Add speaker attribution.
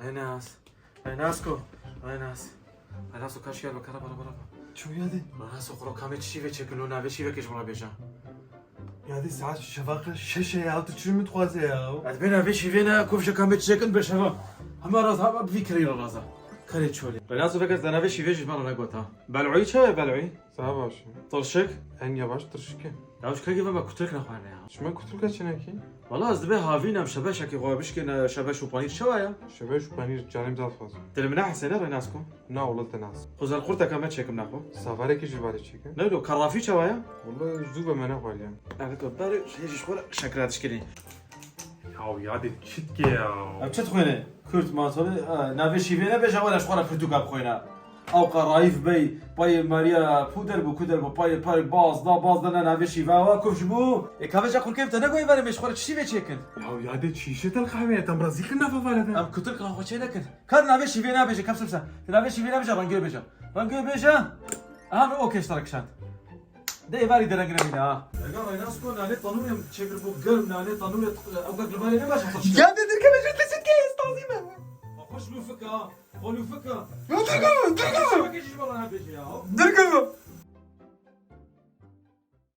Speaker 1: Ay nas. Ay nasko. Ay nas. Ay nasko kaç gel bakara bara.
Speaker 2: شو يادي؟
Speaker 1: Nasko kuru kamet şive çekilo nave şive keş bana beja.
Speaker 2: يادي ساعات شفاقة شاشة يا عطت شو متخوازة يا
Speaker 1: Ad bena ve şive na kufşa kamet çekin beşava. Ama raz haba fikri raza. Kare çoli. Nasko fakat nave şive jiş bana nagota. Bal'u'i çay bal'u'i.
Speaker 2: صعبة شو؟
Speaker 1: Tolşek.
Speaker 2: En yavaş tırşıke.
Speaker 1: Ya uş kagi baba kutek na khane ya.
Speaker 2: شو ما كنت لك شناكي؟
Speaker 1: والله از دبي هافينا مشباشة كي غوا بشكي شباش وبانير شوايا
Speaker 2: شباش وبانير جانب زاد فاز.
Speaker 1: تلمنا حسنا ريناسكو
Speaker 2: نا والله تناس.
Speaker 1: خذ القرطة كمان شكم ناخو
Speaker 2: سافاري كي جبالي تشيكا.
Speaker 1: نلو كرافي شوايا
Speaker 2: والله جذوبة ما ناخو عليها.
Speaker 1: انا كباري هيجي شغل شكلات تشكيلي
Speaker 2: يا يادي تشتكي يا.
Speaker 1: اب تشت خوينا كرت ما صار نافي شيفينا باش ولا شغل فرتوكا بخوينا او قرايف بي باي ماريا بودر بو كودر بو باي باز دا نافي شيفاوا كوش بو كافيجا كل كيف تنقوي بالي مش خرج شيفي تشيكن
Speaker 2: يا يادي تشيشة الخامية تمرزيك النافة فالها.
Speaker 1: ام كتر كلا خوشي لكن كان نافي شيفينا بيجي كم سبسه نافي شيفينا بيجي رانجو بيجا اهم اوكي اشترك شات ده يبالي درجنا منا يا جماعه الناس كنا نطلعوا تشكر بو قلب ناني طلعوا اوقات بالي ما شاف
Speaker 2: يا دي دركب جت لسكي استعظيمة.
Speaker 1: خوش له فكره قولوا فكره
Speaker 2: دركب
Speaker 1: ما كيجي والله بيجي يا
Speaker 2: دركب.